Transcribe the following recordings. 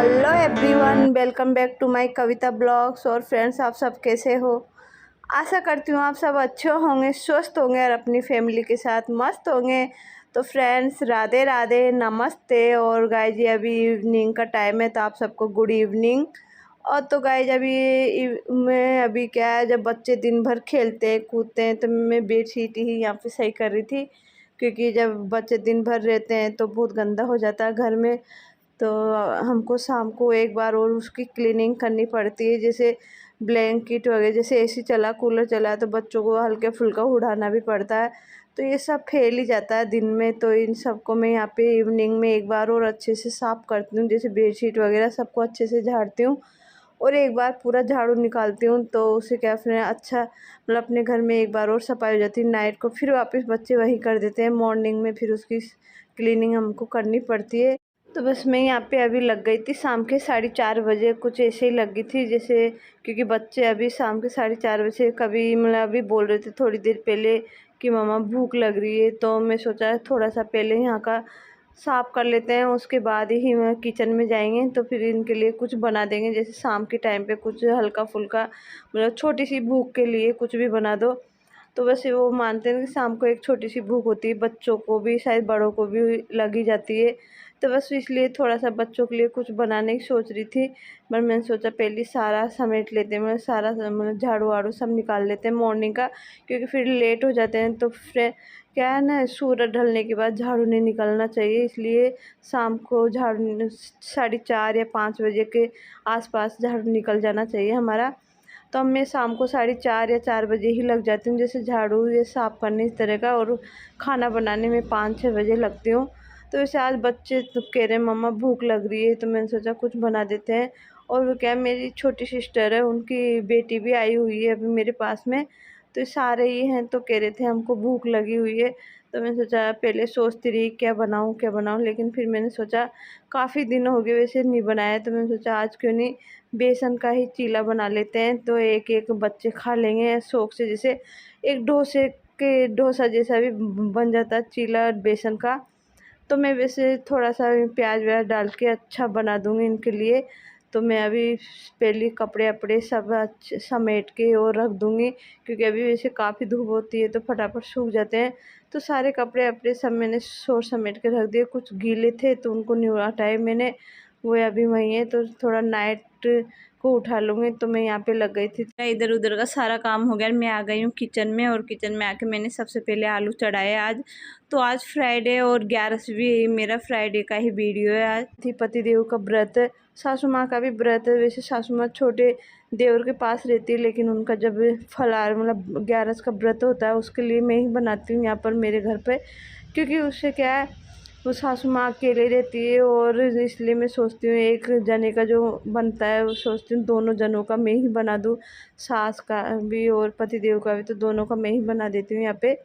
Hello everyone, welcome back to my Kavita blogs. और friends, आप सब कैसे हो? आशा करती हूँ आप सब अच्छे होंगे, स्वस्थ होंगे और अपनी फैमिली के साथ मस्त होंगे। तो फ्रेंड्स, राधे राधे, नमस्ते। और गाइज जी, अभी इवनिंग का टाइम है, तो आप सबको गुड इवनिंग। और तो गाइज मैं अभी क्या है, जब बच्चे दिन भर खेलते हैं कूदते हैं तो मैं बेडशीट ही यहाँ पे सही कर रही थी, क्योंकि जब बच्चे दिन भर रहते हैं तो बहुत गंदा हो जाता है घर में। तो हमको शाम को एक बार और उसकी क्लीनिंग करनी पड़ती है। जैसे ब्लैंकेट वगैरह, जैसे एसी चला कूलर चला तो बच्चों को हल्के फुल्का उड़ाना भी पड़ता है, तो ये सब फैल ही जाता है दिन में। तो इन सबको मैं यहाँ पे इवनिंग में एक बार और अच्छे से साफ़ करती हूँ। जैसे बेडशीट वगैरह सबको अच्छे से झाड़ती हूँ और एक बार पूरा झाड़ू निकालती हूँ, तो उसे क्या फिर अच्छा मतलब अपने घर में एक बार और सफाई हो जाती है। नाइट को फिर वापस बच्चे वही कर देते हैं, मॉर्निंग में फिर उसकी क्लीनिंग हमको करनी पड़ती है। तो बस मैं यहाँ पे अभी लग गई थी शाम के 4:30 बजे, कुछ ऐसे ही लगी थी जैसे, क्योंकि बच्चे अभी शाम के 4:30 बजे कभी मतलब अभी बोल रहे थे थोड़ी देर पहले कि मम्मा भूख लग रही है। तो मैं सोचा थोड़ा सा पहले यहाँ का साफ़ कर लेते हैं, उसके बाद ही मैं किचन में जाएंगे तो फिर इनके लिए कुछ बना देंगे। जैसे शाम के टाइम पे कुछ हल्का फुल्का, मतलब छोटी सी भूख के लिए कुछ भी बना दो। तो वैसे वो मानते हैं कि शाम को एक छोटी सी भूख होती है, बच्चों को भी शायद बड़ों को भी लगी जाती है। तो बस इसलिए थोड़ा सा बच्चों के लिए कुछ बनाने की सोच रही थी। पर मैंने सोचा पहले सारा समेट लेते हैं, मतलब सारा मतलब झाड़ू वाड़ू सब निकाल लेते हैं मॉर्निंग का, क्योंकि फिर लेट हो जाते हैं। तो फिर क्या है ना, सूरज ढलने के बाद झाड़ू नहीं निकलना चाहिए, इसलिए शाम को झाड़ू 4:30 या 5 बजे के आसपास झाड़ू निकल जाना चाहिए हमारा। तो अब मैं शाम को 4:30 या 4 बजे ही लग जाती हूँ, जैसे झाड़ू ये साफ़ करने इस तरह का, और खाना बनाने में 5-6 बजे लगती हूँ। तो वैसे आज बच्चे तो कह रहे हैं मम्मा भूख लग रही है, तो मैंने सोचा कुछ बना देते हैं। और वो क्या, मेरी छोटी सिस्टर है, उनकी बेटी भी आई हुई है अभी मेरे पास में, तो ये सारे ही हैं। तो कह रहे थे हमको भूख लगी हुई है, तो मैंने सोचा पहले सोचती रही क्या बनाऊँ, लेकिन फिर मैंने सोचा काफ़ी दिन हो गए वैसे नहीं बनाया, तो मैंने सोचा आज क्यों नहीं बेसन का ही चीला बना लेते हैं, तो एक एक बच्चे खा लेंगे शौक से। जैसे एक डोसा जैसा भी बन जाता है चीला बेसन का। तो मैं वैसे थोड़ा सा प्याज व्याज डाल के अच्छा बना दूँगी इनके लिए। तो मैं अभी पहले कपड़े वपड़े सब अच्छे समेट के और रख दूँगी, क्योंकि अभी वैसे काफ़ी धूप होती है तो फटाफट सूख जाते हैं। तो सारे कपड़े वपड़े सब मैंने शोर समेट के रख दिए, कुछ गीले थे तो उनको नहीं हटाए मैंने, वो अभी वहीं है। तो थोड़ा नाइट को उठा लूँगी। तो मैं यहाँ पे लग गई थी, इधर उधर का सारा काम हो गया, मैं आ गई हूँ किचन में। और किचन में आके मैंने सबसे पहले आलू चढ़ाए आज। तो आज फ्राइडे और 11वीं मेरा फ्राइडे का ही वीडियो है। आज थी पतिदेव का व्रत, सासू माँ का भी व्रत है। वैसे सासू माँ छोटे देवर के पास रहती है, लेकिन उनका जब फलार मतलब 11 का व्रत होता है उसके लिए मैं ही बनाती हूँ यहाँ पर मेरे घर पे, क्योंकि उससे क्या है, वो सासू माँ अकेले रहती है। और इसलिए मैं सोचती हूँ एक जने का जो बनता है वो सोचती हूँ दोनों जनों का मैं ही बना दूँ, सास का भी और पतिदेव का भी, तो दोनों का मैं ही बना देती हूँ यहाँ पे।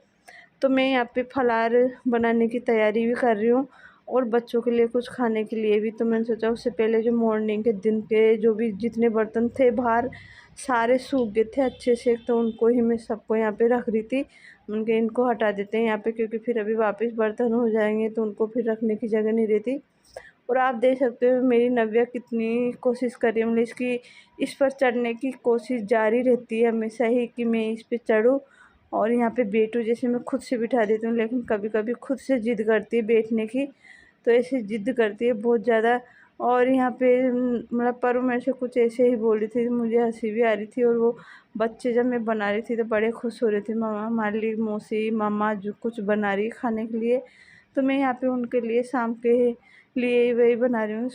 तो मैं यहाँ पे फलार बनाने की तैयारी भी कर रही हूँ और बच्चों के लिए कुछ खाने के लिए भी। तो मैंने सोचा उससे पहले जो मॉर्निंग के दिन के जो भी जितने बर्तन थे बाहर सारे सूख गए थे अच्छे से, तो उनको ही मैं सबको यहाँ पे रख रही थी। उनके इनको हटा देते हैं यहाँ पे, क्योंकि फिर अभी वापस बर्तन हो जाएंगे तो उनको फिर रखने की जगह नहीं रहती। और आप देख सकते हो मेरी नव्या कितनी कोशिश कर रही है, मतलब इसकी इस पर चढ़ने की कोशिश जारी रहती है हमेशा ही कि मैं इस पर चढ़ूँ और यहाँ पे बैठूँ। जैसे मैं खुद से बिठा देती हूँ, लेकिन कभी कभी खुद से ज़िद करती है बैठने की, तो ऐसे ज़िद करती है बहुत ज़्यादा। और यहाँ पे मतलब पर मेरे से कुछ ऐसे ही बोल रही थी, मुझे हंसी भी आ रही थी। और वो बच्चे जब मैं बना रही थी तो बड़े खुश हो रहे थे, मामा हमारे लिए मौसी मामा जो कुछ बना रही है खाने के लिए। तो मैं यहाँ पे उनके लिए शाम के लिए वही बना रही हूँ,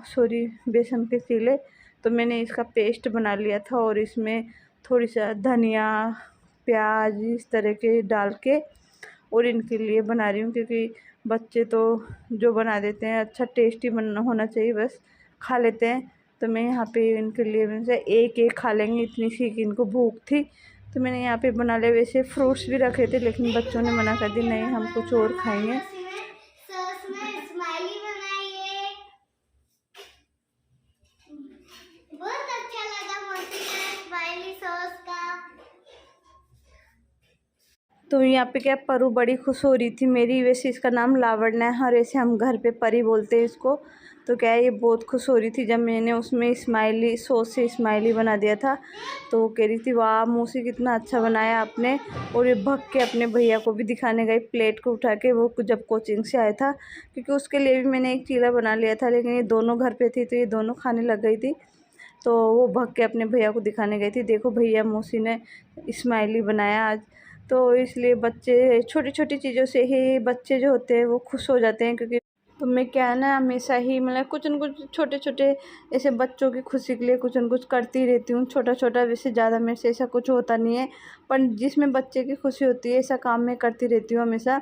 सॉरी बेसन के चीले। तो मैंने इसका पेस्ट बना लिया था और इसमें थोड़ी सा धनिया प्याज इस तरह के डाल के और इनके लिए बना रही हूँ, क्योंकि बच्चे तो जो बना देते हैं अच्छा टेस्टी बनना होना चाहिए, बस खा लेते हैं। तो मैं यहाँ पे इनके लिए मैंने एक एक खा लेंगे, इतनी सी कि इनको भूख थी। तो मैंने यहाँ पे बना लिया। वैसे फ्रूट्स भी रखे थे, लेकिन बच्चों ने मना कर दी, नहीं हम कुछ और खाएंगे। बहुत अच्छा लगा मौसी का स्माइली सॉस का। तो यहाँ पे क्या परू बड़ी खुश हो रही थी मेरी। वैसे इसका नाम लावण्य है और ऐसे हम घर पे परी बोलते हैं इसको। तो क्या है, ये बहुत खुश हो रही थी जब मैंने उसमें स्माइली सॉस से स्माइली बना दिया था। तो वो कह रही थी वाह मौसी कितना अच्छा बनाया आपने। और ये भग के अपने भैया को भी दिखाने गई प्लेट को उठा के, वो जब कोचिंग से आया था, क्योंकि उसके लिए भी मैंने एक चीला बना लिया था, लेकिन ये दोनों घर पे थी तो ये दोनों खाने लग गई थी। तो वो भग के अपने भैया को दिखाने गई थी, देखो भैया मौसी ने स्माइली बनाया आज। तो इसलिए बच्चे छोटी छोटी चीज़ों से ही बच्चे जो होते हैं वो खुश हो जाते हैं, क्योंकि तो मैं क्या है ना हमेशा ही मतलब कुछ न कुछ छोटे छोटे ऐसे बच्चों की खुशी के लिए कुछ न कुछ करती रहती हूँ, छोटा छोटा। वैसे ज़्यादा मेरे से ऐसा कुछ होता नहीं है, पर जिसमें बच्चे की खुशी होती है ऐसा काम मैं करती रहती हूँ हमेशा।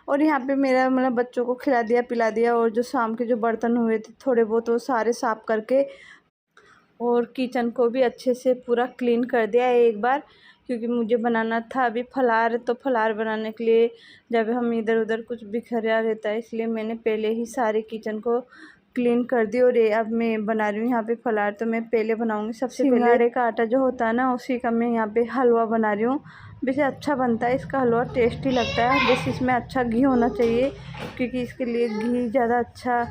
और यहाँ पे मेरा मतलब बच्चों को खिला दिया पिला दिया, और जो शाम के जो बर्तन हुए थे थोड़े बहुत वो सारे साफ़ करके, और किचन को भी अच्छे से पूरा क्लीन कर दिया है एक बार, क्योंकि मुझे बनाना था अभी फलार। तो फलार बनाने के लिए जब हम इधर उधर कुछ बिखरा रहता है, इसलिए मैंने पहले ही सारे किचन को क्लीन कर दी। और ये अब मैं बना रही हूँ यहाँ पे फलार। तो मैं पहले बनाऊँगी सबसे पहले सिंगाड़े का आटा जो होता है ना, उसी का मैं यहाँ पे हलवा बना रही हूँ। वैसे अच्छा बनता है इसका हलवा, टेस्टी लगता है। बस इसमें अच्छा घी होना चाहिए, क्योंकि इसके लिए घी ज़्यादा अच्छा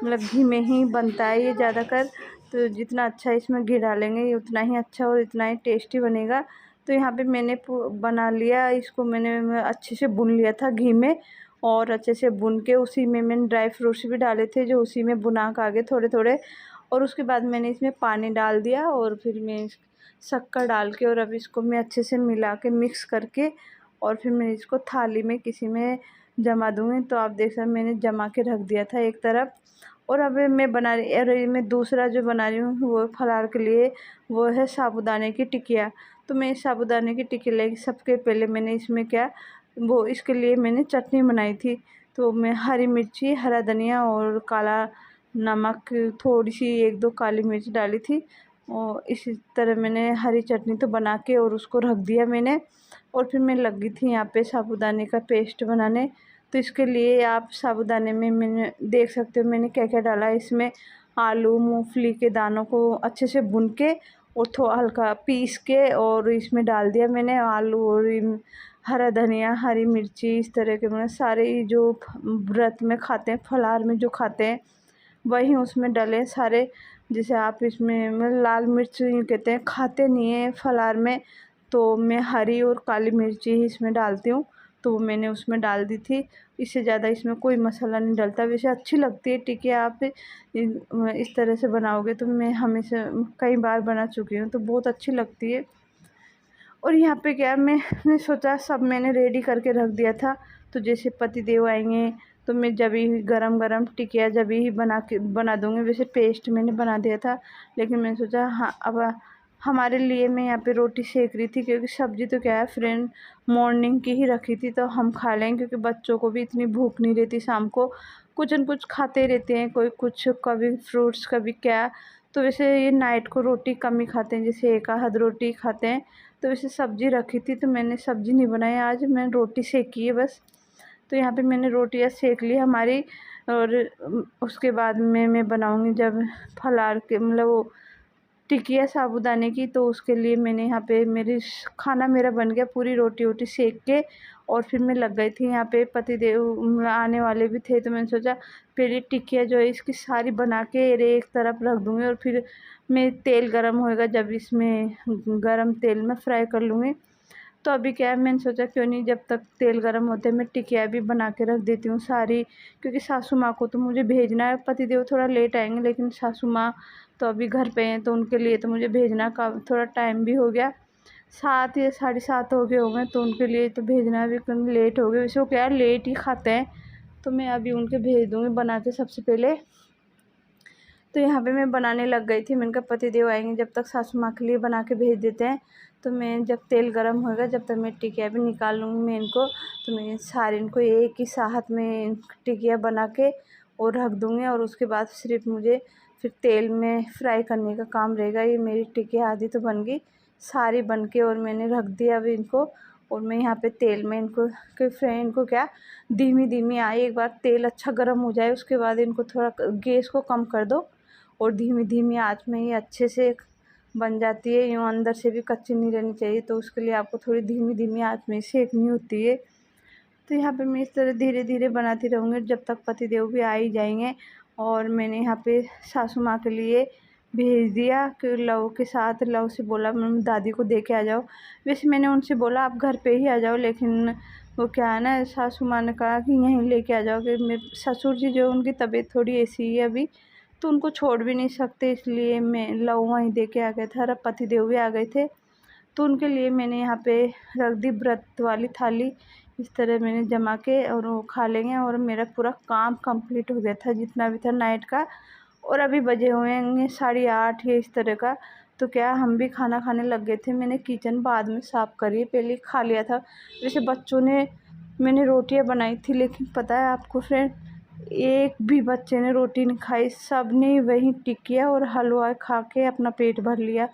मतलब घी में ही बनता है ये ज़्यादातर। तो जितना अच्छा इसमें घी डालेंगे ये उतना ही अच्छा और इतना ही टेस्टी बनेगा। तो यहाँ पे मैंने बना लिया इसको, मैंने अच्छे से भून लिया था घी में, और अच्छे से भून के उसी में मैंने ड्राई फ्रूट्स भी डाले थे जो उसी में भुना के आगे थोड़े थोड़े। और उसके बाद मैंने इसमें पानी डाल दिया, और फिर मैं शक्कर डाल के, और अब इसको मैं अच्छे से मिला के मिक्स करके, और फिर मैं इसको थाली में किसी में जमा दूँगी। तो आप देख सकते मैंने जमा के रख दिया था एक तरफ। और अब मैं बना रही, अरे मैं दूसरा जो बना रही हूँ वो फलार के लिए, वो है साबूदाने की टिकिया। तो मैं साबूदाने की टिक्की लेके सबके पहले मैंने इसमें क्या, वो इसके लिए मैंने चटनी बनाई थी। तो मैं हरी मिर्ची, हरा धनिया और काला नमक, थोड़ी सी एक दो काली मिर्च डाली थी, और इसी तरह मैंने हरी चटनी तो बना के और उसको रख दिया मैंने। और फिर मैं लगी थी यहाँ पे साबूदाने का पेस्ट बनाने। तो इसके लिए आप साबूदाने में मैंने देख सकते हो मैंने क्या क्या डाला है इसमें। आलू मूंगफली के दानों को अच्छे से भून के और थोड़ा हल्का पीस के, और इसमें डाल दिया मैंने आलू और हरा धनिया, हरी मिर्ची, इस तरह के मैंने सारे जो व्रत में खाते हैं, फलाहार में जो खाते हैं वही उसमें डाले सारे। जैसे आप इसमें लाल मिर्च कहते हैं, खाते नहीं है फलाहार में, तो मैं हरी और काली मिर्ची ही इसमें डालती हूँ। तो वो मैंने उसमें डाल दी थी, इससे ज़्यादा इसमें कोई मसाला नहीं डलता। वैसे अच्छी लगती है टिकिया, आप इस तरह से बनाओगे तो मैं हमेशा कई बार बना चुकी हूँ, तो बहुत अच्छी लगती है। और यहाँ पे क्या मैंने सोचा सब मैंने रेडी करके रख दिया था। तो जैसे पति देव आएंगे तो मैं जब ही गरम गरम टिकिया जब ही बना दूँगी। वैसे पेस्ट मैंने बना दिया था, लेकिन मैंने सोचा हाँ अब हमारे लिए मैं यहाँ पे रोटी सेक रही थी, क्योंकि सब्ज़ी तो क्या है फ्रेंड मॉर्निंग की ही रखी थी तो हम खा लेंगे, क्योंकि बच्चों को भी इतनी भूख नहीं रहती, शाम को कुछ न कुछ खाते रहते हैं, कोई कुछ कभी फ्रूट्स कभी क्या। तो वैसे ये नाइट को रोटी कम ही खाते हैं, जैसे एक आध रोटी खाते हैं। तो वैसे सब्ज़ी रखी थी तो मैंने सब्ज़ी नहीं बनाई आज, मैंने रोटी सेकी है बस। तो यहाँ पे मैंने रोटियाँ सेक ली हमारी। और उसके बाद में मैं बनाऊँगी जब फलाहार के मतलब वो टिकिया साबूदाने की। तो उसके लिए मैंने यहाँ पे मेरी खाना मेरा बन गया, पूरी रोटी वोटी सेक के, और फिर मैं लग गई थी यहाँ पे। पतिदेव आने वाले भी थे तो मैंने सोचा पहले टिकिया जो है इसकी सारी बना के एक तरफ रख दूँगी, और फिर मैं तेल गरम होएगा जब इसमें गरम तेल में फ्राई कर लूँगी। तो अभी क्या है मैंने सोचा क्यों नहीं जब तक तेल गरम होते मैं टिकिया भी बना के रख देती हूँ सारी, क्योंकि सासू माँ को तो मुझे भेजना है। पतिदेव थोड़ा लेट आएंगे, लेकिन सासू माँ तो अभी घर पे हैं, तो उनके लिए तो मुझे भेजना का थोड़ा टाइम भी हो गया, 7 या 7:30 हो गए होंगे, तो उनके लिए तो भेजना भी लेट हो गया। वैसे वो क्या है लेट ही खाते हैं, तो मैं अभी उनके भेज दूँगी बना के सबसे पहले। तो यहाँ पे मैं बनाने लग गई थी, मैंने कहा पतिदेव आएंगे जब तक सासू माँ के लिए बना के भेज देते हैं। तो मैं जब तेल गरम होएगा जब तक मैं टिकिया भी निकाल लूँगी मैं इनको। तो मैं सारे इनको एक ही साथ में टिकिया बना के और रख दूँगी, और उसके बाद सिर्फ मुझे फिर तेल में फ्राई करने का काम रहेगा। ये मेरी टिकिया आधी तो बन गई, सारी बन के और मैंने रख दिया अभी इनको। और मैं यहाँ पे तेल में इनको इनको क्या धीमी धीमी आए, एक बार तेल अच्छा गर्म हो जाए उसके बाद इनको थोड़ा गैस को कम कर दो, और धीमी धीमी आंच में ये अच्छे से बन जाती है। यूँ अंदर से भी कच्ची नहीं रहनी चाहिए, तो उसके लिए आपको थोड़ी धीमी धीमी आंच में सेकनी होती है। तो यहाँ पे मैं इस तरह धीरे धीरे बनाती रहूँगी जब तक पतिदेव भी आ ही जाएंगे। और मैंने यहाँ पे सासू माँ के लिए भेज दिया कि लव के साथ, लव से बोला दादी को दे के आ जाओ। वैसे मैंने उनसे बोला आप घर पे ही आ जाओ, लेकिन वो क्या है ना, सासू माँ ने कहा कि यहीं लेके आ जाओ कि मेरे ससुर जी जो उनकी तबीयत थोड़ी ऐसी है अभी, तो उनको छोड़ भी नहीं सकते, इसलिए मैं लव वहीं दे के आ गया था। और पति देव भी आ गए थे, तो उनके लिए मैंने यहाँ पे रख दी व्रत वाली थाली। इस तरह मैंने जमा के और वो खा लेंगे। और मेरा पूरा काम कंप्लीट हो गया था जितना भी था नाइट का। और अभी बजे हुए हैं 8:30 या इस तरह का। तो क्या हम भी खाना खाने लग गए थे। मैंने किचन बाद में साफ़ करी, पहले खा लिया था। वैसे बच्चों ने, मैंने रोटियां बनाई थी, लेकिन पता है आपको फ्रेंड, एक भी बच्चे ने रोटी नहीं खाई, सब ने वही टिकिया और हलवा खा के अपना पेट भर लिया।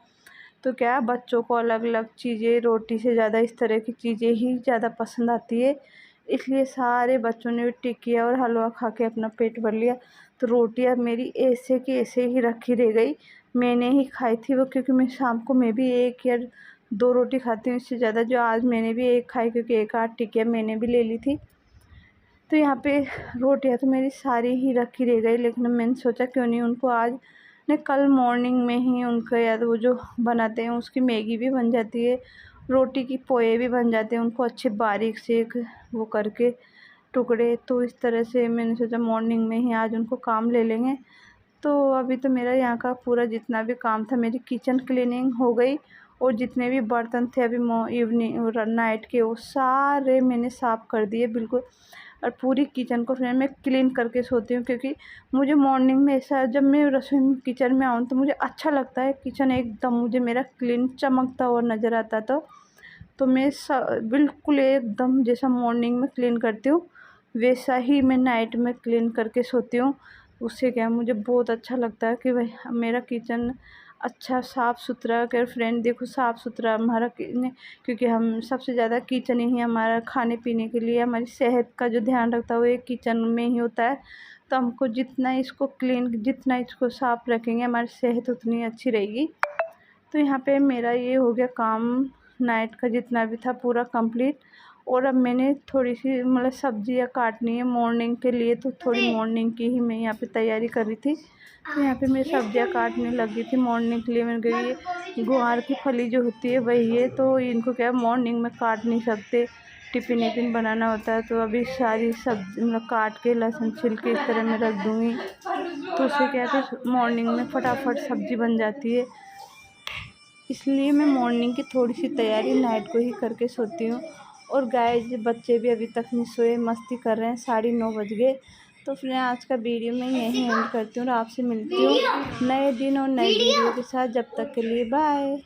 तो क्या बच्चों को अलग अलग चीज़ें, रोटी से ज़्यादा इस तरह की चीज़ें ही ज़्यादा पसंद आती है, इसलिए सारे बच्चों ने टिकिया और हलवा खा के अपना पेट भर लिया। तो रोटियां मेरी ऐसे की ऐसे ही रखी रह गई, मैंने ही खाई थी वो, क्योंकि मैं शाम को मैं भी 1 या 2 रोटी खाती हूँ, इससे ज़्यादा। जो आज मैंने भी 1 खाई, क्योंकि 1 आध टिकिया मैंने भी ले ली थी। तो यहाँ पे रोटियां तो मेरी सारी ही रखी रह गई, लेकिन मैंने सोचा क्यों नहीं उनको आज ने, कल मॉर्निंग में ही उनका याद वो जो बनाते हैं उसकी मैगी भी बन जाती है, रोटी की पोए भी बन जाते हैं, उनको अच्छे बारीक से वो करके टुकड़े। तो इस तरह से मैंने सोचा मॉर्निंग में ही आज उनको काम ले लेंगे। तो अभी तो मेरा यहाँ का पूरा जितना भी काम था, मेरी किचन क्लीनिंग हो गई। और जितने भी बर्तन थे अभी इवनिंग और नाइट के, वो सारे मैंने साफ़ कर दिए बिल्कुल। और पूरी किचन को फिर मैं क्लीन करके सोती हूँ, क्योंकि मुझे मॉर्निंग में ऐसा, जब मैं रसोई में किचन में आऊँ तो मुझे अच्छा लगता है किचन एकदम मुझे मेरा क्लीन चमकता हुआ नज़र आता। तो मैं बिल्कुल एकदम जैसा मॉर्निंग में क्लीन करती हूँ, वैसा ही मैं नाइट में क्लीन करके सोती हूँ। उससे क्या मुझे बहुत अच्छा लगता है कि भाई मेरा किचन अच्छा साफ़ सुथरा कर। फ्रेंड देखो साफ़ सुथरा हमारा क्योंकि हम सबसे ज़्यादा किचन ही हमारा खाने पीने के लिए, हमारी सेहत का जो ध्यान रखता है वो एक किचन में ही होता है। तो हमको जितना इसको क्लीन, जितना इसको साफ़ रखेंगे, हमारी सेहत उतनी अच्छी रहेगी। तो यहाँ पे मेरा ये हो गया काम नाइट का जितना भी था पूरा कंप्लीट। और अब मैंने थोड़ी सी मतलब सब्जियाँ काटनी है मॉर्निंग के लिए, तो थोड़ी मॉर्निंग की ही मैं यहाँ पे तैयारी कर रही थी। तो यहाँ पे मैं सब्जियाँ काटने लगी थी मॉर्निंग के लिए। मैंने कहा ये गुआर की फली जो होती है वही है, तो इनको क्या मॉर्निंग में काट नहीं सकते, टिफ़िन विफ़िन बनाना होता है। तो अभी सारी सब्जी मतलब काट के लहसुन छिल के इस तरह मैं रख दूँगी, तो उससे क्या है कि मॉर्निंग में फटाफट सब्ज़ी बन जाती है। इसलिए मैं मॉर्निंग की थोड़ी सी तैयारी नाइट को ही करके सोती हूँ। और गाइस बच्चे भी अभी तक नहीं सोए, मस्ती कर रहे हैं, 9:30 बज गए। तो फिर आज का वीडियो मैं यहीं एंड करती हूँ और आपसे मिलती हूँ नए दिन और नई वीडियो के साथ। जब तक के लिए बाय।